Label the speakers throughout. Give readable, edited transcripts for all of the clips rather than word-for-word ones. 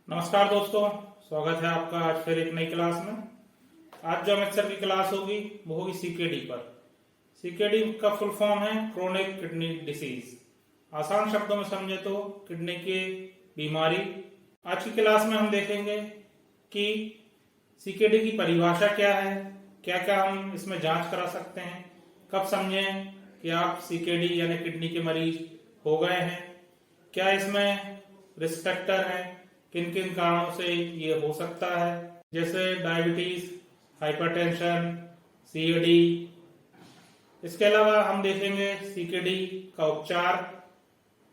Speaker 1: नमस्कार दोस्तों, स्वागत है आपका आज फिर एक नई क्लास में। आज जो अमित की क्लास होगी वो होगी सीकेडी पर। सीकेडी का फुल फॉर्म है क्रोनिक किडनी डिसीज। आसान शब्दों में समझे तो किडनी की बीमारी। आज की क्लास में हम देखेंगे कि सीकेडी की परिभाषा क्या है, क्या क्या हम इसमें जांच करा सकते हैं, कब समझें कि आप सीकेडी यानी किडनी के मरीज हो गए हैं, क्या इसमें रिस्क फैक्टर है, किन किन कारणों से ये हो सकता है, जैसे डायबिटीज, हाइपरटेंशन, सीएडी। इसके अलावा हम देखेंगे सीकेडी का उपचार,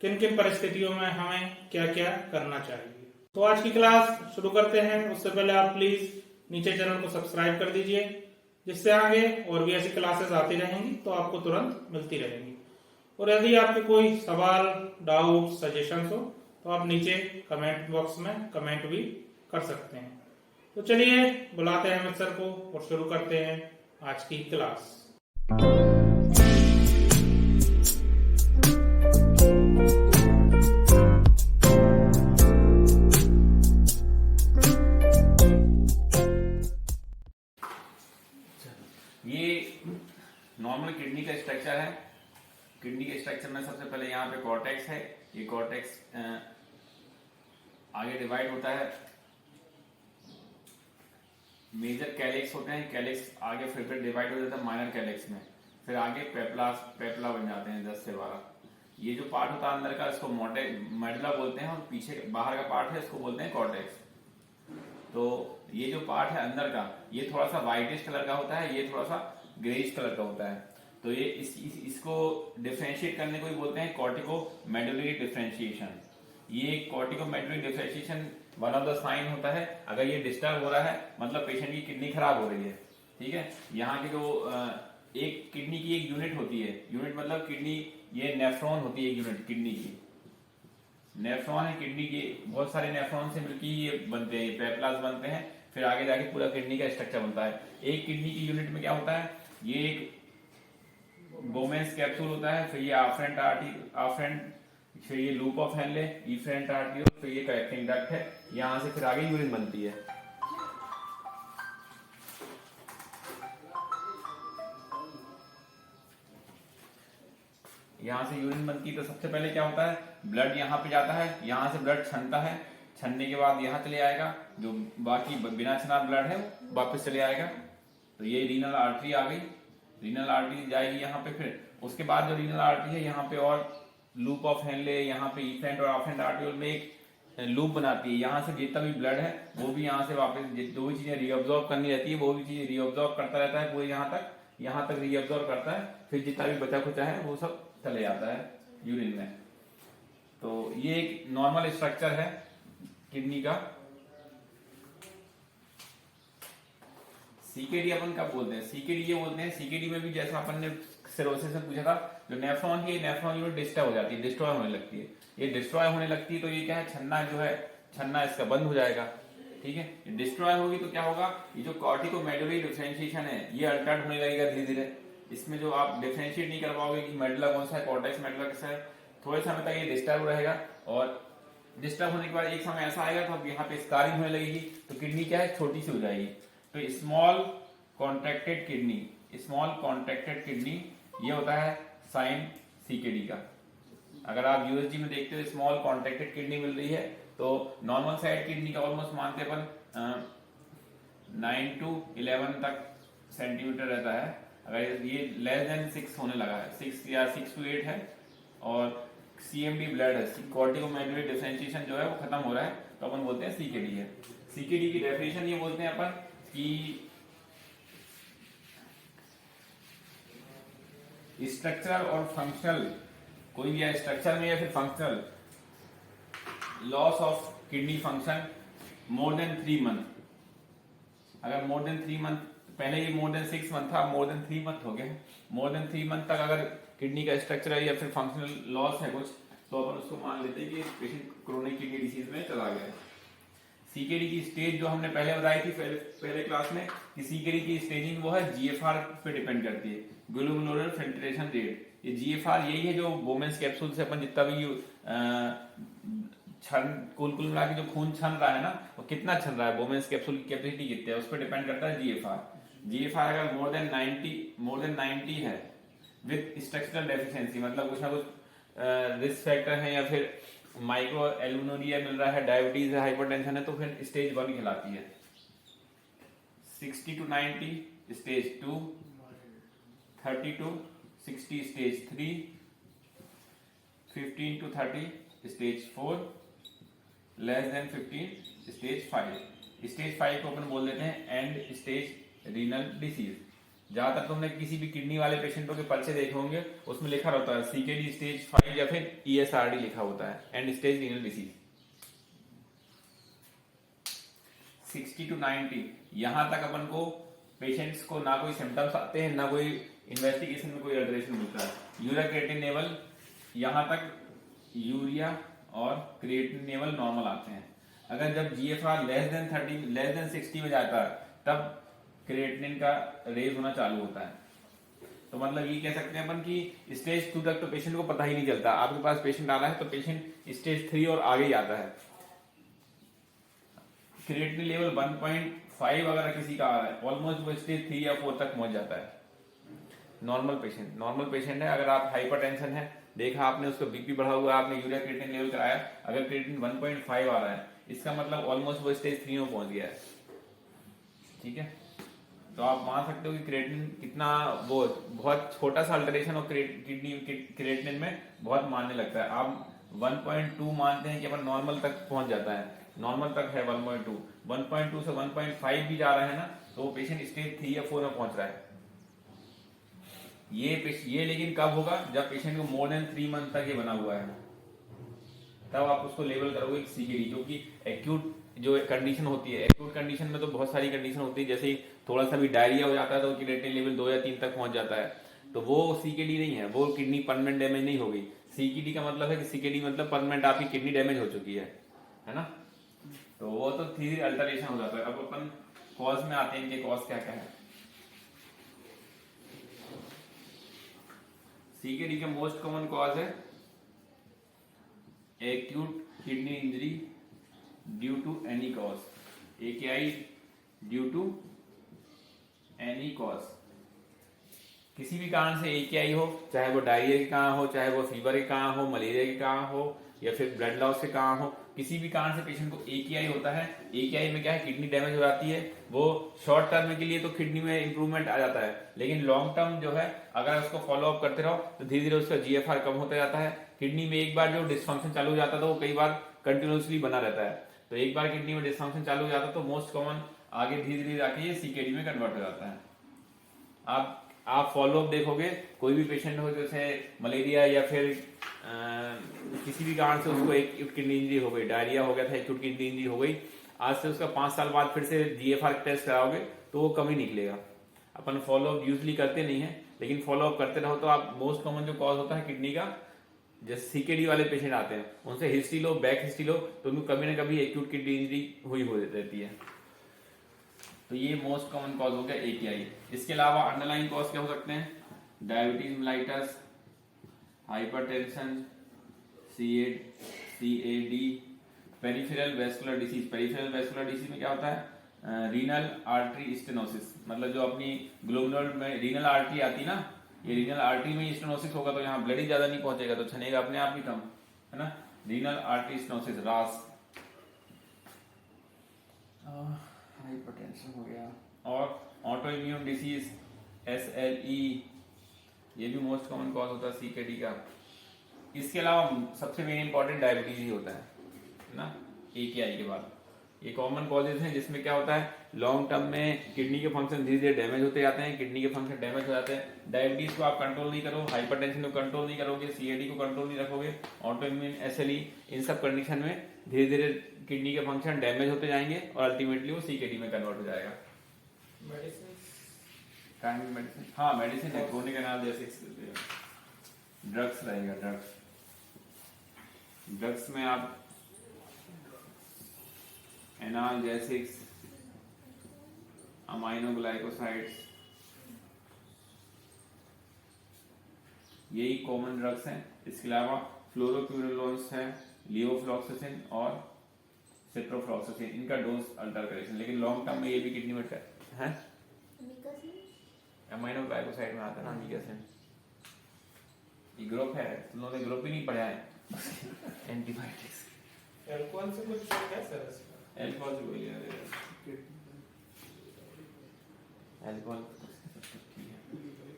Speaker 1: किन किन परिस्थितियों में हमें क्या क्या करना चाहिए। तो आज की क्लास शुरू करते हैं। उससे पहले आप प्लीज नीचे चैनल को सब्सक्राइब कर दीजिए, जिससे आगे और भी ऐसी क्लासेस आती रहेंगी तो आपको तुरंत मिलती रहेंगी। और यदि आपके कोई सवाल, डाउट, सजेशंस हो तो आप नीचे कमेंट बॉक्स में कमेंट भी कर सकते हैं। तो चलिए बुलाते हैं अमित सर को और शुरू करते हैं आज की क्लास।
Speaker 2: ये नॉर्मल किडनी का स्ट्रक्चर है। किडनी के स्ट्रक्चर में सबसे पहले यहाँ पे कॉर्टेक्स है। ये कॉर्टेक्स आगे डिवाइड होता है। मेजर कैलिक्स होते हैं, कैलिक्स आगे फिर डिवाइड हो जाता है माइनर कैलिक्स में, फिर आगे पेपला बन जाते हैं 10 से 12। ये जो पार्ट होता है अंदर का इसको मेडुला बोलते हैं, और पीछे बाहर का पार्ट है इसको बोलते हैं कॉर्टेक्स। तो ये जो पार्ट है अंदर का ये थोड़ा सा व्हाइटिश कलर का होता है, ये थोड़ा सा ग्रेइश कलर का होता है। तो ये इसको डिफरेंशिएट करने को ही बोलते हैं कॉर्टिकोमेडुलरी डिफरेंशिएशन। ये corticomedullary differentiation one of the sign होता है। अगर ये डिस्टर्ब हो रहा है मतलब पेशेंट की किडनी खराब हो रही है, ठीक है। यहाँ की जो एक किडनी की एक यूनिट होती है, यूनिट मतलब किडनी, ये नेफ्रॉन होती है एक यूनिट किडनी की। नेफ्रॉन है किडनी की, बहुत सारे नेफ्रॉन से मिलकर ये बनते हैं, पेपलास बनते हैं, फिर आगे जाके पूरा किडनी का स्ट्रक्चर बनता है। एक किडनी की यूनिट में क्या होता है, ये एक बोमेंस कैप्सूल होता है, फिर ये आफ्रेंट, फिर ये loop of Henle, efferent arteriole, फिर ये कलेक्टिंग डक्ट है। यहां से फिर आगे यूरिन बनती है। यहां से यूरिन बनती है तो सबसे पहले क्या होता है, ब्लड यहाँ पे जाता है, यहां से ब्लड छनता है, छनने के बाद यहाँ चले आएगा, जो बाकी बिना छना ब्लड है वापस चले आएगा। तो ये रीनल आर्टरी आ गई, रीनल आर्टरी जाएगी यहाँ पे। फिर उसके बाद जो रीनल आर्टरी है यहाँ पे और लूप ऑफ हेनले, यहाँ पे इफेंट और आफ्रेंट आर्टियोल में एक लूप बनाती है। यहाँ से जितना भी ब्लड है वो भी यहाँ से वापस जो भी चीजें रीअब्जॉर्ब करनी रहती है वो भी चीजें रीअब्जॉर्ब करता रहता है, पूरे यहाँ तक रीअब्जॉर्ब करता है। फिर जितना भी बचा खुचा है वो सब चले जाता है यूरिन में। तो ये एक नॉर्मल स्ट्रक्चर है किडनी का। सीकेडी अपन कब बोलते हैं, सीकेडी ये बोलते हैं, सीकेडी में भी जैसा अपन ने सिरोसिस में पूछा था, जो नेफ्रॉन है नेफ्रॉन यूनिट डिस्टर्ब हो जाती है, डिस्ट्रॉय होने लगती है। ये डिस्ट्रॉय होने लगती है तो ये क्या है, छन्ना जो है, छन्ना इसका बंद हो जाएगा, ठीक है। डिस्ट्रॉय होगी तो क्या होगा, ये जो कॉर्टिकोमेडुलरी डिफरेंशिएशन है ये अल्टर्ड होने लगेगा धीरे धीरे। इसमें जो आप डिफरेंशिएट नहीं कर पाओगे कि मेडुला कौन सा है, कॉर्टेक्स मेडुला कैसा है, थोड़े समय तक ये डिस्टर्ब रहेगा। और डिस्टर्ब होने के बाद एक समय ऐसा आएगा तो अब यहाँ पे स्कारिंग होने लगेगी, तो किडनी क्या है, छोटी सी हो जाएगी। तो small contracted kidney, small contracted kidney ये होता है साइन सीकेडी का। अगर आप यूएसजी में देखते हो स्मॉल कॉन्ट्रैक्टेड किडनी मिल रही है, तो नॉर्मल साइड किडनी का ऑलमोस्ट मानते अपन 9 to 11 तक सेंटीमीटर रहता है। अगर ये लेस देन 6 होने लगा है, 6 या 6 to 8 है, और सीएमडी ब्लड है, कॉर्टिकोमेडुलरी डिफरेंशिएशन जो है वो खत्म हो रहा है, तो अपन बोलते हैं सीकेडी है। सीकेडी की डेफिनेशन ये बोलते हैं अपन कि स्ट्रक्चरल और फंक्शनल, कोई भी स्ट्रक्चर में या फिर functional loss of kidney function more than 3 month. अगर मोर देन 3 मंथ, पहले ये मोर देन 6 मंथ था, मोर देन 3 मंथ हो गया, मोर देन 3 मंथ तक अगर किडनी का स्ट्रक्चर या फिर फंक्शनल लॉस है कुछ, तो अपन उसको मान लेते हैं कि पेशेंट क्रोनिक किडनी डिसीज में चला गया है। सीकेडी की स्टेज जो हमने पहले बताई थी पहले क्लास में, कि सीकेडी की स्टेजिंग वो है जीएफआर पे डिपेंड करती है, ग्लोमेरुलर फिल्ट्रेशन रेट। ये जीएफआर यही है जो बोमेंस कैप्सूल से अपन जितना भी छन कुल मिला के जो खून छन रहा है ना, वो कितना छन रहा है, बोमेंस कैप्सूल की कैपेसिटी कितनी है, उस पर डिपेंड करता है जीएफआर। जीएफआर अगर मोर देन 90 है विथ स्ट्रक्चरल डेफिशिएंसी, मतलब कुछ ना कुछ रिस्क फैक्टर है या फिर माइक्रो एल्यूमिनिया मिल रहा है, डायबिटीज है, हाइपरटेंशन है, तो फिर स्टेज 1 कहलाती है। 60 to 90 stage 2, 30 to 60 stage 3, 15 to 30 stage 4, less than 15 stage 5। Stage 5 को अपन बोल देते हैं एंड स्टेज रीनल डिसीज। जहां तक तुमने किसी भी किडनी वाले पेशेंटों के पर्चे देखे होंगे, उसमें लिखा रहता है सीकेडी स्टेज 5 या फिर ईएसआरडी लिखा होता है, and stage renal disease. 60 to 90 यहां तक अपन को पेशेंट्स को ना कोई सिम्टम्स आते हैं, ना कोई इन्वेस्टिगेशन में कोई अल्टरेशन मिलता है। यूरिक क्रिएटिनिन लेवल यहां तक यूरिया और क्रिएटिनिन लेवल नॉर्मल आते हैं। अगर जब GFR less than 30 less than 60 में जाता है, तब क्रिएटिनिन का रेज होना चालू होता है। तो मतलब ये कह सकते हैं अपन कि स्टेज 2 तक तो पेशेंट को पता ही नहीं चलता। आपके पास पेशेंट आ रहा है तो पेशेंट स्टेज 3 और आगे ही आता है। क्रिएटिनिन लेवल 1.5 अगर किसी का आ रहा है, ऑलमोस्ट वो स्टेज 3 या 4 तक पहुंच जाता है। नॉर्मल पेशेंट है। अगर आप हाइपरटेंशन है, देखा आपने उसका बीपी बढ़ा हुआ है, आपने यूरिया क्रिएटिनिन लेवल कराया, अगर क्रिएटिनिन 1.5 आ रहा है, इसका मतलब ऑलमोस्ट वो स्टेज 3 में पहुंच गया है। ठीक है, तो आप मान सकते हो कि क्रिएटिनिन कितना, वो बहुत छोटा सा अल्टरेशन और किडनी क्रिएटिनिन में बहुत मानने लगता है। आप 1.2 मानते हैं कि अपन नॉर्मल तक पहुंच जाता है, नॉर्मल तक है 1.2 से 1.5 भी जा रहा है ना, तो वो पेशेंट स्टेज 3 या 4 में पहुंच रहा है। ये लेकिन कब होगा, जब पेशेंट को मोर देन 3 मंथ तक ये बना हुआ है, तब आप उसको लेवल करोगे सीकेडी। क्योंकि एक्यूट जो कंडीशन होती है, एक्यूट कंडीशन में तो बहुत सारी कंडीशन होती है, जैसे थोड़ा सा भी डायरिया हो जाता है तो क्रिएटिनिन लेवल 2 या 3 तक पहुंच जाता है, तो वो सीकेडी नहीं है, वो किडनी परमानेंट डैमेज नहीं होगी। सीकेडी का मतलब है कि सीकेडी मतलब परमानेंट आपकी किडनी डैमेज हो चुकी है ना, तो वो तो धीरे अल्टरेशन हो जाता है। अब अपन कॉज में आते हैं, इनके कॉज क्या क्या है। सीकेडी का मोस्ट कॉमन कॉज है acute kidney injury due to any cause, AKI due to any cause. किसी भी कारण से AKI हो, चाहे वो डायरिया के कारण हो, चाहे वो फीवर के कारण हो, मलेरिया के कारण हो, या फिर ब्लड लॉस के कारण हो, किसी भी कारण से पेशेंट को AKI होता है। AKI में क्या है, किडनी डैमेज हो जाती है। वो शॉर्ट टर्म के लिए तो किडनी में इंप्रूवमेंट आ जाता है, लेकिन लॉन्ग टर्म जो है, अगर उसको फॉलो अप करते रहो तो धीरे धीरे उसका GFR कम होता जाता है। किडनी में एक बार जो डिस्फंक्शन चालू हो जाता है, तो वो कई बार कंटिन्यूसली बना रहता है। तो एक बार किडनी में डिस्फंक्शन चालू हो जाता है तो मोस्ट कॉमन आगे धीरे धीरे आके ये सीकेडी में कन्वर्ट हो जाता है। आप फॉलो अप देखोगे, कोई भी पेशेंट हो, जैसे मलेरिया या फिर किसी भी कारण से उसको एक किडनी इंजरी हो गई, डायरिया हो गया था, एक्यूट किडनी इंजरी हो गई, आज से उसका 5 साल बाद फिर से GFR टेस्ट कराओगे तो वो कम ही निकलेगा। अपन फॉलो अप यूजली करते नहीं है, लेकिन फॉलो अप करते रहो तो आप मोस्ट कॉमन जो कॉज होता है किडनी का, जैसे सीकेडी वाले पेशेंट आते हैं, उनसे हिस्ट्री लो, बैक हिस्ट्री लो, तो उनको कभी ना कभी एक्यूट किडनी इंजरी हुई हो रहती है। तो ये मोस्ट कॉमन कॉज हो गया AKI। इसके अलावा अंडरलाइन कॉज क्या हो सकते हैं, diabetes mellitus, hypertension, CAD, peripheral vascular disease. Peripheral vascular disease में क्या होता है, रीनल आर्टरी स्टेनोसिस, मतलब जो अपनी ग्लोमेरुलर में रीनल आर्टरी आती है ना, ये रीनल आर्टरी में स्टेनोसिस होगा तो यहाँ ब्लड ही ज्यादा नहीं पहुंचेगा, तो छनेगा अपने आप ही कम, है ना। रीनल आर्टरी स्टेनोसिस, रास, हाइपरटेंशन हो गया। और ऑटो इम्यून डिसीज SLE, ये भी मोस्ट कॉमन कॉज होता है सीकेडी का। इसके अलावा सबसे मेन इंपॉर्टेंट डायबिटीज ही होता है ना, AKI के बाद। ये कॉमन कॉजेज हैं जिसमें क्या होता है, लॉन्ग टर्म में किडनी के फंक्शन धीरे धीरे डैमेज होते जाते हैं, किडनी के फंक्शन डैमेज हो जाते हैं। डायबिटीज को आप कंट्रोल नहीं करो, हाइपरटेंशन को कंट्रोल नहीं करोगे, CAD को कंट्रोल नहीं रखोगे, ऑटो इम्यून SLE, इन सब कंडीशन में धीरे धीरे किडनी के फंक्शन डैमेज होते जाएंगे और अल्टीमेटली वो CKD में कन्वर्ट हो जाएगा। मेडिसिन, हाँ मेडिसिन है, क्रोनिक एनाल्जेसिक्स, ड्रग्स रहेगा। ड्रग्स में आप एनाल्जेसिक्स, अमाइनोग्लाइकोसाइड्स, यही कॉमन ड्रग्स हैं। इसके अलावा फ्लोरोक्विनोलोन्स है, लियोफ्लॉक्सासिन और सिप्रोफ्लॉक्सासिन, इनका डोज अल्टर करेक्शन, लेकिन लॉन्ग टर्म में ये भी किडनी में है अमीनो ग्लाइकोसाइड में आता है ना अमीकासिन, ये ग्रुप है, तुम लोगों ने ग्रुप ही नहीं पढ़ा है एंटीबायोटिक्स।
Speaker 1: अल्कोहल से कुछ है सर इसका?
Speaker 2: अल्कोहल से बोलिए, अल्कोहल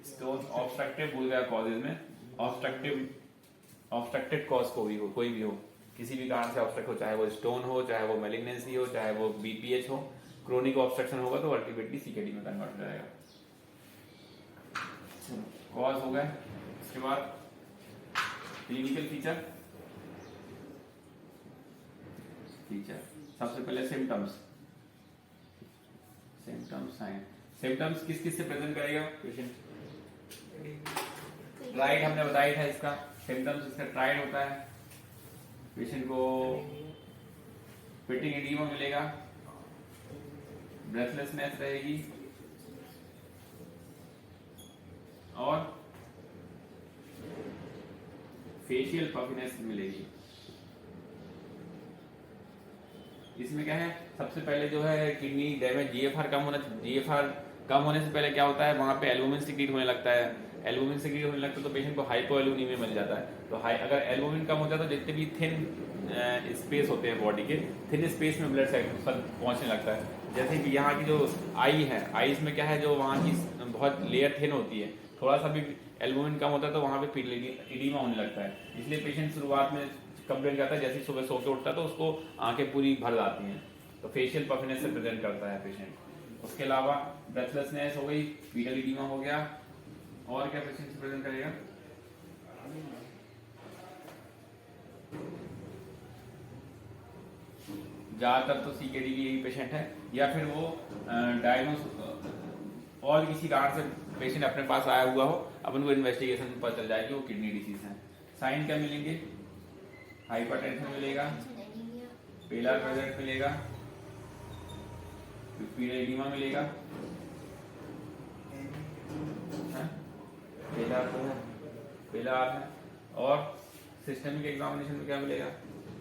Speaker 2: स्टोन ऑब्स्ट्रक्टिव भूल गया कॉजेज में, ऑब्स्ट्रक्टेड कॉज कोई भी हो, किसी भी कारण से ऑब्स्ट्रक्ट हो, चाहे वो स्टोन हो, चाहे वो मैलिग्नेंसी हो, चाहे वो बीपीएच हो, क्रोनिक ऑब्स्ट्रक्शन होगा तो अल्टीमेटली सीकेडी में कन्वर्ट हो जाएगा। कॉज हो गया, इसके बाद क्लिनिकल फीचर सबसे पहले सिम्टम्स साइन। सिम्टम्स किस किस से प्रेजेंट करेगा पेशेंट? ट्राइड हमने बताया था इसका सिम्टम्स, इसका ट्राइड होता है, पेशेंट को पिटिंग एडिमा मिलेगा, ब्रेथलेसनेस रहेगी और फेशियल पफिनेस मिलेगी। इसमें क्या है, सबसे पहले जो है किडनी डैमेज, जीएफआर कम होने से पहले क्या होता है, वहां पे एल्बुमिन सिक्रीट होने लगता है, एल्बुमिन सिक्रीट होने लगता है तो पेशेंट को हाइपोएल्बुमिया मिल जाता है। तो अगर एल्बुमिन कम होता है तो जितने भी थिन स्पेस होते हैं बॉडी के, थिन स्पेस में ब्लड पहुंचने लगता है। जैसे कि यहाँ की जो आई है, आईज में क्या है, जो वहाँ की बहुत लेयर थिन होती है, थोड़ा सा भी एल्बुमिन कम होता है तो वहाँ पे एडिमा होने लगता है। इसलिए पेशेंट शुरुआत में कंप्लेंट करता है, जैसे सुबह सो के उठता है तो उसको आंखें पूरी भर जाती हैं, तो फेशियल पफिनेस से प्रेजेंट करता है पेशेंट। उसके अलावा ब्रेथलेसनेस हो गई, फीटल एडिमा हो गया, और क्या पेशेंट से प्रेजेंट करेगा? ज्यादातर तो सीकेडी की यही पेशेंट है, या फिर वो डायग्नोस और किसी कारण से पेशेंट अपने पास आया हुआ हो, अपन को इन्वेस्टिगेशन में पता चल जाए कि वो किडनी डिसीज है। साइन क्या मिलेंगे? हाइपरटेंशन मिलेगा, पेलर प्रेजेंट मिलेगा, पीला एडिमा मिलेगा, पेलर, और सिस्टमिक एग्जामिनेशन में क्या मिलेगा?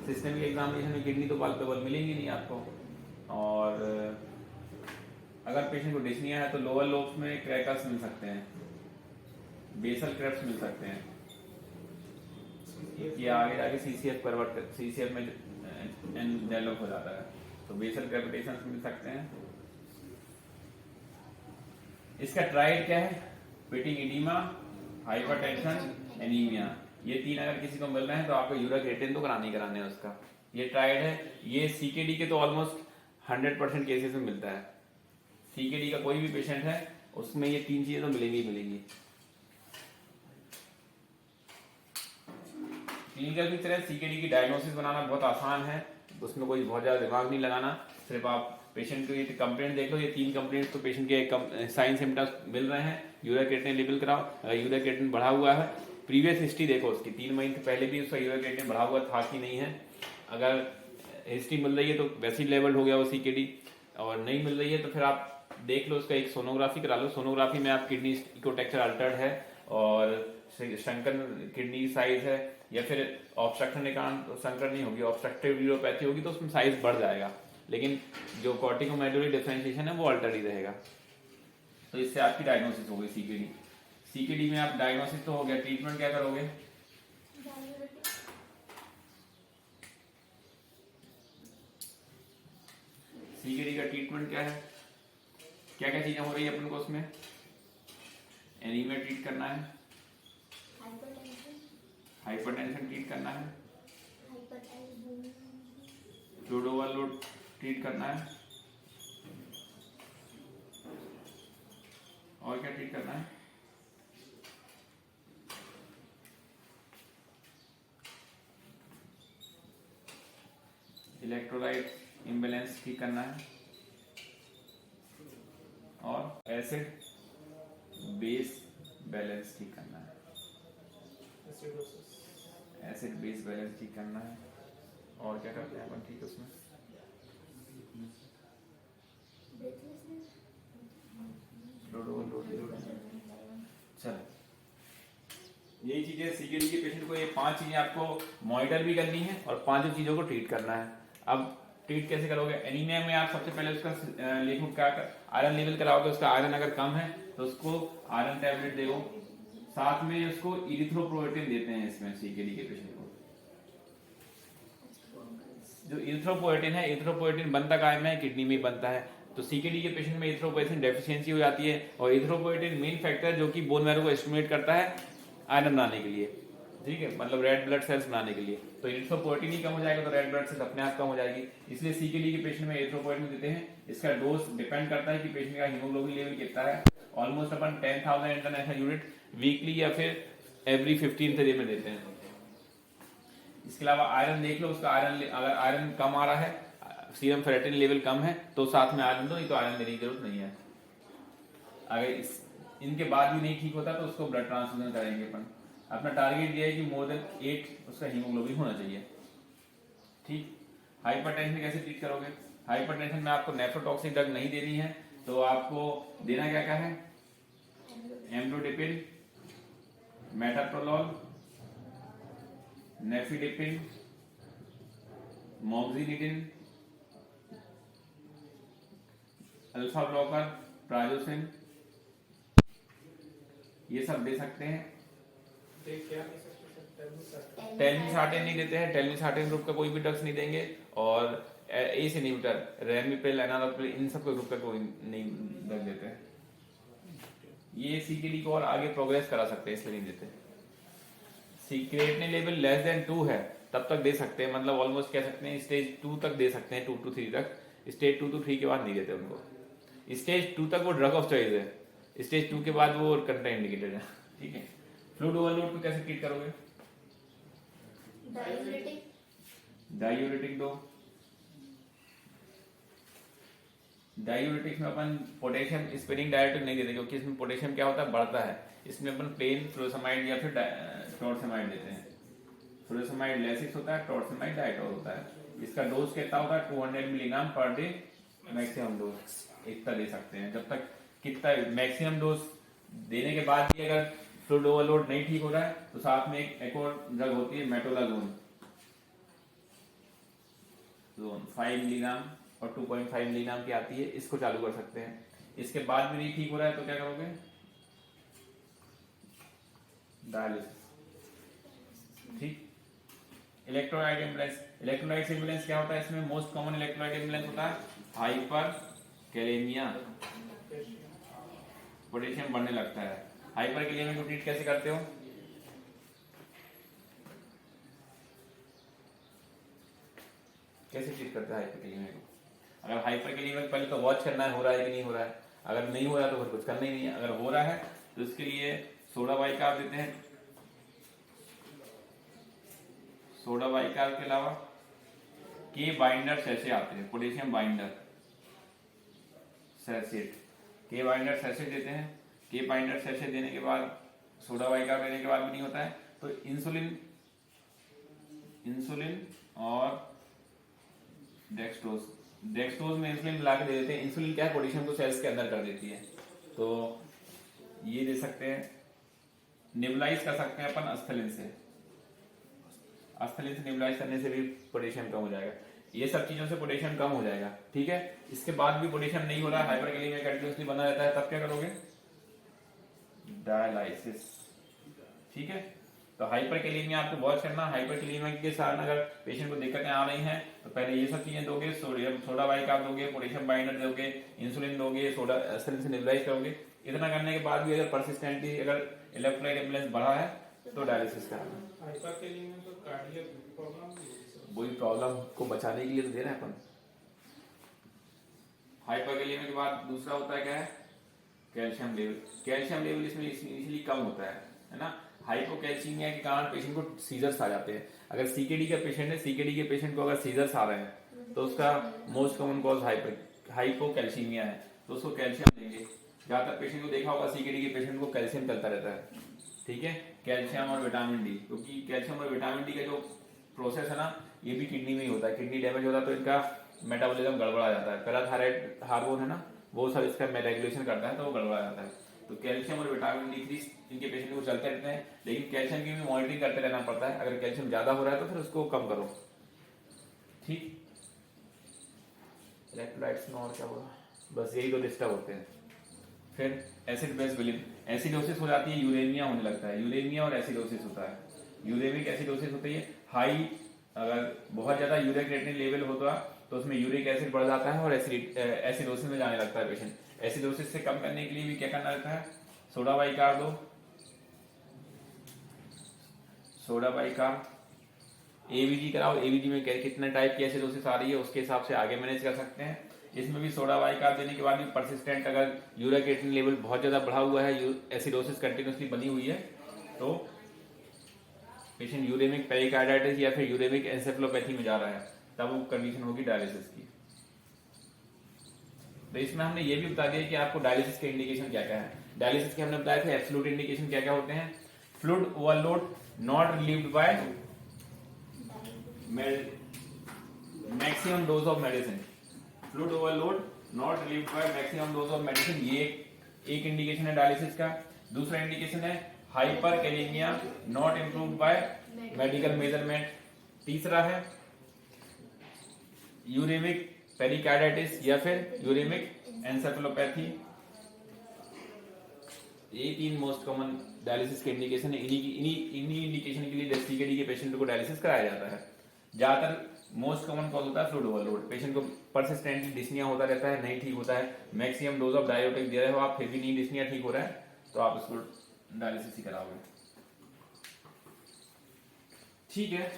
Speaker 2: सिस्टमिक एग्जामिनेशन में किडनी तो पाल्पेबल मिलेंगी नहीं आपको, और अगर पेशेंट को डिस्निया है तो लोअर लोब्स में क्रैकर्स मिल सकते हैं, बेसल क्रेप्स मिल सकते हैं, ये आगे जाके सीसीएफ में डेवलप हो जाता है, तो बेसल क्रेपिटेशन मिल सकते हैं। इसका ट्राइड क्या है? पिटिंग एडिमा, हाइपरटेंशन, एनीमिया, ये तीन अगर किसी को मिल रहे हैं तो आपको यूराक्रिएटिन तो कराने है उसका, ये ट्राइड है। ये सीकेडी के तो ऑलमोस्ट 100% केसेस में मिलता है, सीकेडी का कोई भी पेशेंट है उसमें ये तीन चीजें तो मिलेंगी। क्लिनिकल पिक्चर है, सीकेडी की डायग्नोसिस बनाना बहुत आसान है, उसमें कोई बहुत ज्यादा दिमाग नहीं लगाना, सिर्फ आप पेशेंट को ये कंप्लेंट देख लो, ये तीन कंप्लेंट तो पेशेंट के साइन सिम्टम्स मिल रहे हैं, यूराक्रिएटिन लेवल कराओ, अगर यूराक्रिएटिन बढ़ा हुआ है, प्रीवियस हिस्ट्री देखो उसकी, 3 महीने पहले भी उसका यूराक्रिएटिन बढ़ा हुआ था कि नहीं है, अगर हिस्ट्री मिल रही है तो वैसी लेवल हो गया वो सीकेडी, और नहीं मिल रही है तो फिर आप देख लो उसका एक सोनोग्राफी करा लो, सोनोग्राफी में आप किडनी इकोटेक्चर अल्टर्ड है और शंकर किडनी साइज है, या फिर ऑब्स्ट्रक्शन के कारण संकर नहीं होगी, ऑब्स्ट्रक्टिव यूरोपैथी होगी तो उसमें साइज बढ़ जाएगा, लेकिन जो कॉर्टिकोमेडुलरी डिफरेंशिएशन है वो अल्टर ही रहेगा। तो इससे आपकी डायग्नोसिस हो गई सीकेडी। सीकेडी में आप डायग्नोसिस तो हो गया, ट्रीटमेंट क्या करोगे? सीकेडी का ट्रीटमेंट क्या है? क्या क्या चीजें हो रही है अपन को उसमें? एनीमिया ट्रीट करना है, हाइपरटेंशन ट्रीट करना है, फ्लूइड ओवरलोड ट्रीट करना है, और क्या ट्रीट करना है? इलेक्ट्रोलाइट इम्बैलेंस ठीक करना है, और एसिड बेस बैलेंस ठीक करना है, एसिड बेस बैलेंस ठीक करना है, और क्या करते हैं अपन ठीक उसमें? चलो यही चीजें सीकेडी के पेशेंट को, ये 5 चीजें आपको मॉनिटर भी करनी है और 5 चीजों को ट्रीट करना है। अब ट्रीट कैसे करोगे? एनीमिया में आप सबसे पहले उसका लिखो क्या, आयरन लेवल कराओगे, उसका आयरन अगर कम है तो उसको आयरन टैबलेट दो, साथ में उसको इरिथ्रोपोएटिन देते हैं इसमें सीकेडी के पेशेंट को। जो इरिथ्रोपोएटिन है, इरिथ्रोपोएटिन बनता कहाँ में? किडनी में बनता है। तो सीकेडी के पेशेंट में इरिथ्रोपोएटिन डेफिशिएंसी हो जाती है, और इरिथ्रोपोएटिन मेन फैक्टर जो कि बोन मैरो को स्टिमुलेट करता है आयरन बनाने के लिए, ठीक है, मतलब रेड ब्लड सेल्स बनाने के लिए। तो इरिथ्रोपोएटिन ही कम हो जाएगा तो रेड ब्लड सेल्स अपने आप कम हो जाएगी, इसलिए सीकेडी के पेशेंट में इरिथ्रोपोएटिन देते हैं। इसका डोज डिपेंड करता है कि पेशेंट का हीमोग्लोबिन लेवल कितना है। ऑलमोस्ट अपन 10,000 इंटरनेशनल यूनिट वीकली या फिर एवरी 15th डे में देते हैं। इसके अलावा आयरन देख लो, उसका आयरन अगर आयरन कम आ रहा है, सीरम फेरेटिन लेवल कम है तो साथ में आयरन दो, नहीं तो आयरन देने की जरूरत नहीं है। अगर इनके बाद भी नहीं ठीक होता तो उसको ब्लड ट्रांसफ्यूजन करेंगे अपन। अपना टारगेट ये है कि मोर देन 8 उसका हीमोग्लोबिन होना चाहिए, ठीक। हाइपरटेंशन कैसे ट्रीट करोगे? हाइपरटेंशन में आपको नेफ्रोटॉक्सिक ड्रग नहीं देनी है, तो आपको देना क्या क्या है? एम्लोडिपिन, मेटाप्रोलोल, नेफिडिपिन, मोक्सिडिटिन, अल्फा ब्लॉकर, प्राइजोसिन, ये सब दे सकते हैं। टेलमिसार्टेन नहीं देते हैं, टेलमिसार्टेन ग्रुप का कोई भी ड्रग्स नहीं देंगे, और एस इनहिबिटर, रेमिपेल, एनालोपेल, इन सब के ग्रुप का कोई नहीं ड्रग देते हैं। ये सीकेडी को और आगे प्रोग्रेस करा सकते हैं, इसलिए नहीं देते। क्रिएटिनिन लेवल लेस देन 2 है तब तक दे सकते हैं, मतलब ऑलमोस्ट कह सकते हैं स्टेज 2 तक दे सकते हैं, 2 to 3 तक। स्टेज 2 to 3 के बाद नहीं देते उनको। स्टेज 2 तक वो ड्रग ऑफ चॉइस है, स्टेज 2 के बाद वो कंट्रा इंडिकेटेड है, ठीक है। फ्लूइड ओवरलोड को कैसे ट्रीट करोगे? डायूरेटिक दो। डायूरेटिक्स में अपन पोटेशियम स्पिनिंग डायूरेटिक नहीं देते, क्योंकि इसमें पोटेशियम क्या होता है? बढ़ता है। इसमें अपन प्लेन फ्लोसामाइड या फिर टॉर्सेमाइड देते हैं। फ्लोसामाइड लेसिस होता है, टॉर्सेमाइड डाइटोर होता है। इसका डोज कितना होता है? 200 milligram per day maximum dose, इतना दे सकते हैं। जब तक कितना मैक्सिमम डोज देने के बाद भी अगर फ्लूइड ओवरलोड नहीं ठीक हो रहा है तो साथ में एक और ड्रग होती है मेटोलाजोन, 5 मिलीग्राम और 2.5 मिलीग्राम की आती है, इसको चालू कर सकते हैं। इसके बाद भी नहीं ठीक हो रहा है तो क्या करोगे? डायलिसिस, ठीक। इलेक्ट्रोलाइट इम्बैलेंस, इलेक्ट्रोलाइट इम्बैलेंस क्या होता है? इसमें मोस्ट कॉमन इलेक्ट्रोलाइट इम्बैलेंस होता है हाइपर कैलेमिया, पोटेशियम बढ़ने लगता है। हाइपर कैलेमिया को ट्रीट कैसे करते हो? कैसे ट्रीट करते हैं हाइपर कैलेमिया को? अगर हाइपर कैलेमिया पहले तो वॉच करना है हो रहा है कि नहीं हो रहा है। अगर नहीं हो रहा है तो फिर कुछ करना ही नहीं है। अगर हो रहा है तो इसके लिए सोडा बाइकार्ब देते हैं। सोडा बाइकार्ब के अलावा के बाइंडर सैसे आते हैं, पोटेशियम बाइंडर सैचेट, के बाइंडर सैचेट देते हैं। के बाइंडर सैचेट देने के बाद, सोडा बाइकार्ब देने के बाद भी नहीं होता है तो इंसुलिन और डेक्सट्रोज में इंसुलिन मिला के दे देते हैं। इंसुलिन क्या है? पोटेशियम को सेल्स के अंदर कर देती है, तो ये दे सकते हैं। नेबुलाइज कर सकते हैं अपन अस्थलिन से, अस्थलिन से नेबुलाइज करने से भी पोटेशियम कम हो जाएगा। ये सब चीजों से पोटेशियम कम हो जाएगा, ठीक है। इसके बाद भी पोटेशियम नहीं हो रहा है, हाइपरकैलेमिया कंटिन्यूअसली बना रहता है, तब क्या करोगे? डायलाइसिस, ठीक है। तो हाइपरकैलेमिया आपको वॉच करना। हाइपरकैलेमिया के साथ अगर पेशेंट को दिक्कतें आ रही हैं तो पहले ये सब चीजें दोगे, सोडा बाइकार्ब दोगे, पोटेशियम बाइंडर दोगे, इंसुलिन दोगे, सोडा अस्थलिन से नेबुलाइज करोगे। इतना करने के बाद भी अगर परसिस्टेंटली अगर इलेक्ट्रोलाइट इम्बैलेंस बढ़ा है तो डायलिसिस कराना।
Speaker 1: हाइपरकैलेमिया तो कार्डियक प्रॉब्लम,
Speaker 2: वही प्रॉब्लम को बचाने के लिए तो दे रहे हैं अपन। हाइपरकैलेमिया के बाद दूसरा होता है क्या है? Calcium level. कैल्शियम लेवल इसमें इनिशियली कम होता है ना। हाइपोकैल्सीमिया के कारण पेशेंट को सीजर्स आ जाते हैं। अगर सीकेडी का पेशेंट है, सीकेडी के पेशेंट को अगर सीजर्स आ रहे हैं तो उसका मोस्ट कॉमन कॉज हाइपोकैल्सीमिया है, तो उसको कैल्शियम देंगे। जहां तक पेशेंट को देखा होगा सीकेडी के पेशेंट को कैल्शियम चलता रहता है, ठीक है। कैल्शियम और विटामिन डी, क्योंकि कैल्शियम और विटामिन डी का जो प्रोसेस है ना, ये भी किडनी में ही होता है। किडनी डैमेज होता है तो इनका मेटाबॉलिज्म गड़बड़ा जाता है। पैराथायराइड हार्मोन है ना, वो सब इसका रेगुलेशन करता है तो वो गड़बड़ा जाता है। तो कैल्शियम और विटामिन D3 इनके पेशेंट को चलते रहते हैं, लेकिन कैल्शियम की भी मॉनिटरिंग करते रहना पड़ता है। अगर कैल्शियम ज्यादा हो रहा है तो फिर उसको कम करो। ठीक, इलेक्ट्रोलाइट्स में और क्या बोला, बस यही तो डिस्टर्ब होते हैं। फिर एसिड बेस बिलिन, एसिडोसिस हो जाती है, यूरेमिया होने लगता है। यूरेमिया और एसिडोसिस होता है। यूरेमिक एसिडोसिस होती है, हाई अगर बहुत ज्यादा यूरिक क्रिएटिनिन लेवल होता है तो उसमें यूरिक एसिड बढ़ जाता है और एसिडोसिस में जाने लगता है पेशेंट। एसिडोसिस से कम करने के लिए भी क्या करना रहता है, सोडा बाइकार्ब दो, सोडा बाइकार्ब। एवीजी कराओ, एवीजी में कितने टाइप की एसिडोसिस आ रही है उसके हिसाब से आगे मैनेज कर सकते हैं। इसमें भी सोडा बाइकार्ब देने के बाद भी परसिस्टेंट अगर यूरिक क्रिएटिनिन लेवल बहुत ज्यादा बढ़ा हुआ है, एसिडोसिस कंटिन्यूसली बनी हुई है, तो पेशेंट यूरेमिक पेरिकार्डाइटिस या फिर यूरेमिक एन्सेफेलोपैथी में जा रहा है, तब वो कंडीशन होगी डायलिसिस की। तो इसमें हमने ये भी बता दिया कि आपको डायलिसिस के इंडिकेशन क्या क्या है। डायलिसिस के हमने बताया थे एब्सोल्यूट इंडिकेशन क्या क्या होते हैं। Fluid overload not relieved by maximum dose of medicine, fluid overload not relieved by maximum dose of medicine, ये एक इंडिकेशन है डायलिसिस का। दूसरा इंडिकेशन है hyperkalaemia not improved by medical measurement. तीसरा है यूरेमिक पेरिकार्डाइटिस या फिर यूरेमिक एन्सेफेलोपैथी। ये तीन मोस्ट कॉमन डायलिसिस के इंडिकेशन है। इन्हीं इंडिकेशन के लिए सीकेडी के पेशेंट को डायलिसिस कराया जाता है। ज्यादातर मोस्ट कॉमन कॉज होता है फ्लूइड ओवरलोड, पेशेंट को परसिस्टेंटली डिस्निया होता रहता है, नहीं ठीक होता है, मैक्सिमम डोज ऑफ डायोटिक दे रहे हो आप, फिर भी नहीं डिस्निया ठीक हो रहा है, तो आप उसको डायलिसिस ही कराओगे। ठीक है,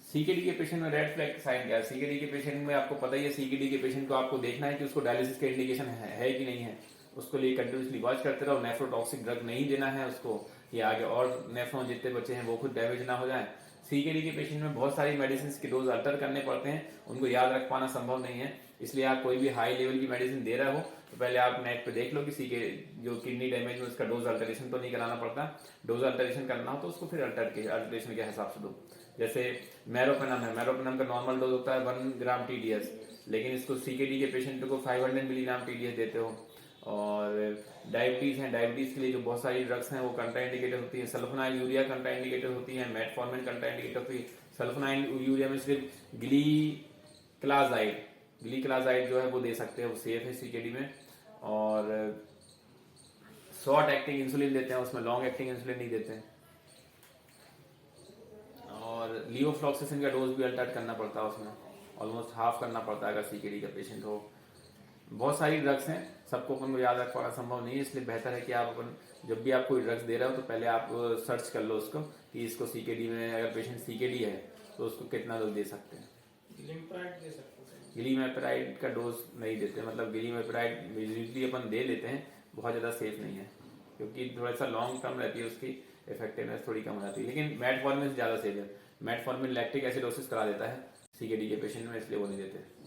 Speaker 2: सीकेडी के पेशेंट में रेड फ्लैग साइन क्या है। सीकेडी के पेशेंट में आपको पता ही है, सीकेडी के पेशेंट को आपको देखना है कि उसको डायलिसिस का इंडिकेशन है कि नहीं है। उसको लिए कंटिन्यूसली वॉच करते रहो, नेफ्रोटॉक्सिक ड्रग नहीं देना है उसको, कि आगे और नेफ्रॉन जितने बच्चे हैं वो खुद डैमेज ना हो जाए। सीकेडी के पेशेंट में बहुत सारी मेडिसिन के डोज अल्टर करने पड़ते हैं, उनको याद रख पाना संभव नहीं है, इसलिए आप कोई भी हाई लेवल की मेडिसिन दे रहे हो तो पहले आप नेट पे देख लो कि सीके जो किडनी डैमेज में उसका डोज अल्टरेशन तो नहीं कराना पड़ता। डोज अल्टरेशन करना हो तो उसको फिर अल्टरेशन के हिसाब से दो। जैसे मैरोपेनम है, मैरोपेनम का नॉर्मल डोज होता है 1 ग्राम TDS, लेकिन इसको सीकेडी के पेशेंट को 500 मिलीग्राम TDS देते हो। और डायबिटीज है, डायबिटीज के लिए जो बहुत सारी ड्रग्स हैं वो कंट्राइंडिकेटेड होती है। सल्फोनाइल यूरिया कंट्राइंडिकेटेड होती है, मेटफॉर्मिन कंट्राइंडिकेटेड होती है। सल्फोनाइल यूरिया में सिर्फ ग्लीक्लाजाइड जो है वो दे सकते हैं, वो सेफ है सीकेडी में। और शॉर्ट एक्टिंग इंसुलिन देते हैं, उसमें लॉन्ग एक्टिंग इंसुलिन नहीं देते हैं। और लीवोफ्लॉक्सिसिन का डोज भी अल्टर करना पड़ता है, उसमें ऑलमोस्ट हाफ करना पड़ता है अगर सीकेडी का पेशेंट हो। बहुत सारी ड्रग्स हैं, सबको अपन को याद रख पाना संभव नहीं है, इसलिए बेहतर है कि आप अपन जब भी आप कोई ड्रग्स दे रहे हो तो पहले आप सर्च कर लो उसको कि इसको सीकेडी में, अगर पेशेंट सीकेडी है तो उसको कितना डोज दे सकते हैं। गिलीमेपेराइड का डोज नहीं देते, मतलब गिलीमेपेराइड यूजुअली अपन दे लेते हैं, बहुत ज्यादा सेफ नहीं है क्योंकि थोड़ा सा लॉन्ग टर्म रहती है, उसकी इफेक्टिवनेस थोड़ी कम हो जाती है। लेकिन मेटफॉर्मिन ज्यादा सेफ है, मेटफॉर्मिन लैक्टिक एसिडोसिस करा देता है सीकेडी के पेशेंट में, इसलिए वो नहीं देते।